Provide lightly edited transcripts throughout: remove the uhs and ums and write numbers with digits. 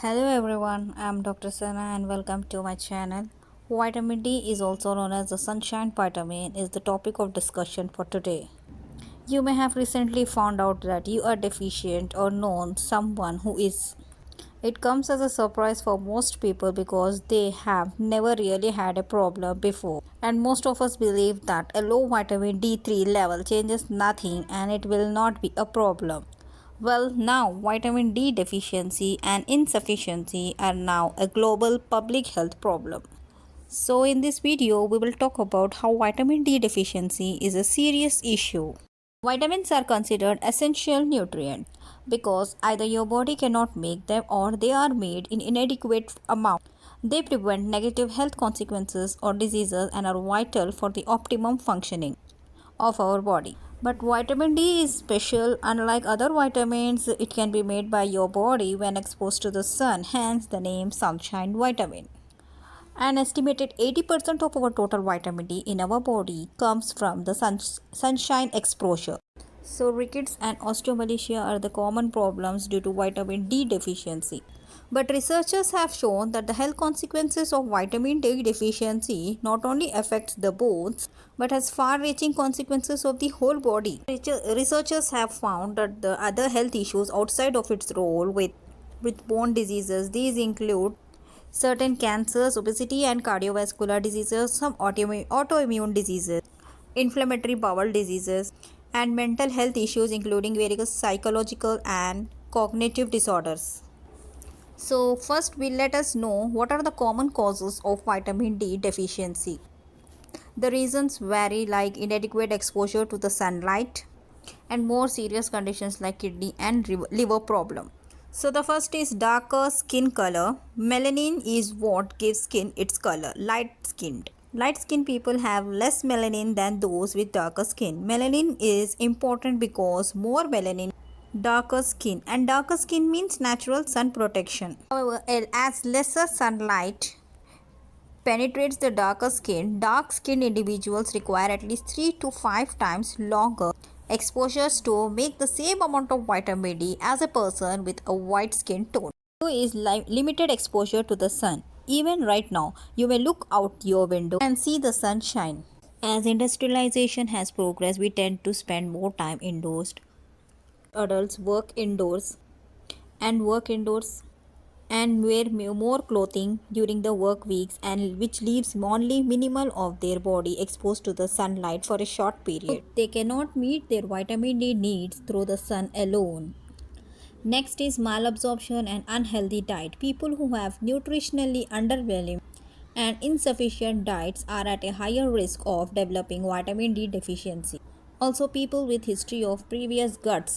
Hello everyone, I'm Dr.Sana and welcome to my channel. Vitamin D is also known as the sunshine vitamin is the topic of discussion for today. You may have recently found out that you are deficient or known someone who is. It comes as a surprise for most people because they have never really had a problem before. And most of us believe that a low vitamin D3 level changes nothing and it will not be a problem. Well, now vitamin D deficiency and insufficiency are now a global public health problem. So, in this video, we will talk about how vitamin D deficiency is a serious issue. Vitamins are considered essential nutrients because either your body cannot make them or they are made in inadequate amount. They prevent negative health consequences or diseases and are vital for the optimum functioning of our body. But vitamin D is special. Unlike other vitamins, it can be made by your body when exposed to the sun, hence the name sunshine vitamin. An estimated 80% of our total vitamin D in our body comes from the sunshine exposure. So, rickets and osteomalacia are the common problems due to vitamin D deficiency. But researchers have shown that the health consequences of vitamin D deficiency not only affects the bones but has far-reaching consequences of the whole body. Researchers have found that the other health issues outside of its role with bone diseases. These include certain cancers, obesity and cardiovascular diseases, some autoimmune diseases, inflammatory bowel diseases, and mental health issues including various psychological and cognitive disorders. So, first we let us know what are the common causes of vitamin D deficiency. The reasons vary like inadequate exposure to the sunlight and more serious conditions like kidney and liver problem. So the first is darker skin color. Melanin is what gives skin its color, light skinned. Light skinned people have less melanin than those with darker skin. Melanin is important because more melanin darker skin and darker skin means natural sun protection. However, as lesser sunlight penetrates the darker skin, dark skinned individuals require at least 3 to 5 times longer exposures to make the same amount of vitamin D as a person with a white skin tone. Two is limited exposure to the sun. Even right now, you may look out your window and see the sunshine. As industrialization has progressed, we tend to spend more time indoors. Adults work indoors and wear more clothing during the work weeks and which leaves only minimal of their body exposed to the sunlight for a short period. They cannot meet their vitamin D needs through the sun alone. Next is malabsorption and unhealthy diet. People who have nutritionally underwhelming and insufficient diets are at a higher risk of developing vitamin D deficiency. Also, people with history of previous gut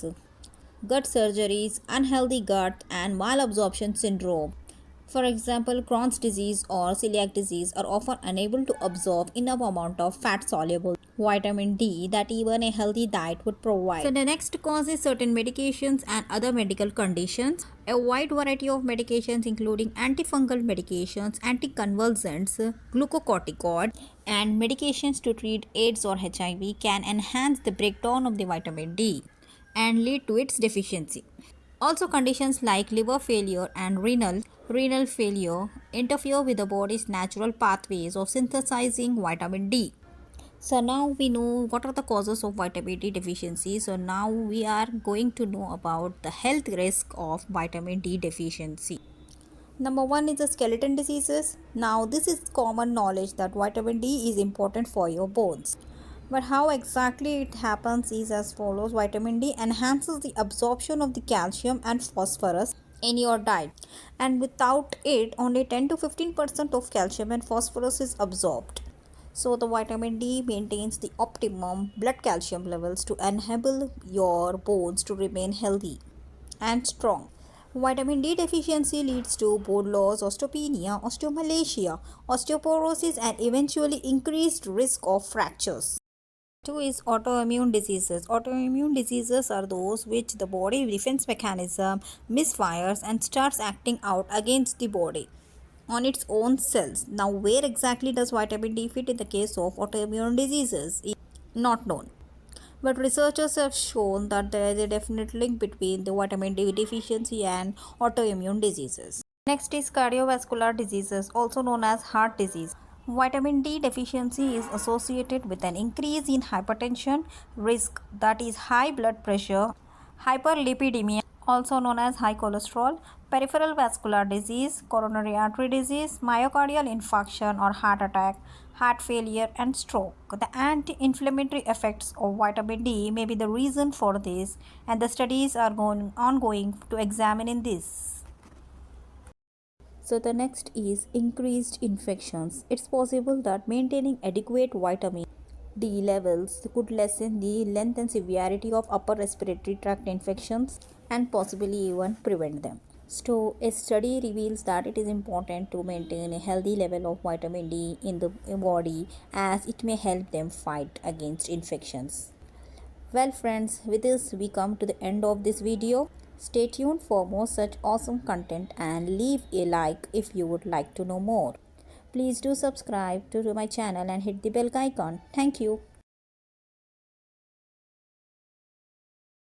surgeries, unhealthy gut, and malabsorption syndrome. For example, Crohn's disease or celiac disease are often unable to absorb enough amount of fat soluble vitamin D that even a healthy diet would provide. So the next cause is certain medications and other medical conditions. A wide variety of medications including antifungal medications, anticonvulsants, glucocorticoids, and medications to treat AIDS or HIV can enhance the breakdown of the vitamin D and lead to its deficiency. Also, conditions like liver failure and renal failure interfere with the body's natural pathways of synthesizing vitamin D. So now we know what are the causes of vitamin D deficiency. So now we are going to know about the health risk of vitamin D deficiency. Number one is the skeleton diseases. Now this is common knowledge that vitamin D is important for your bones. But how exactly it happens is as follows. Vitamin D enhances the absorption of the calcium and phosphorus in your diet, and without it only 10 to 15% of calcium and phosphorus is absorbed. So the vitamin D maintains the optimum blood calcium levels to enable your bones to remain healthy and strong. Vitamin D deficiency leads to bone loss, osteopenia, osteomalacia, osteoporosis, and eventually increased risk of fractures. Two is autoimmune diseases. Autoimmune diseases are those which the body defense mechanism misfires and starts acting out against the body on its own cells. Now, where exactly does vitamin D fit in the case of autoimmune diseases is not known. But researchers have shown that there is a definite link between the vitamin D deficiency and autoimmune diseases. Next is cardiovascular diseases, also known as heart disease. Vitamin D deficiency is associated with an increase in hypertension risk, that is high blood pressure, hyperlipidemia, also known as high cholesterol, peripheral vascular disease, coronary artery disease, myocardial infarction or heart attack, heart failure, and stroke. The anti-inflammatory effects of vitamin D may be the reason for this, and the studies are ongoing to examine in this. So the next is increased infections. It's possible that maintaining adequate vitamin D levels could lessen the length and severity of upper respiratory tract infections and possibly even prevent them. So a study reveals that it is important to maintain a healthy level of vitamin D in the body, as it may help them fight against infections. Well friends, with this we come to the end of this video. Stay tuned for more such awesome content and leave a like if you would like to know more. Please do subscribe to my channel and hit the bell icon. Thank you.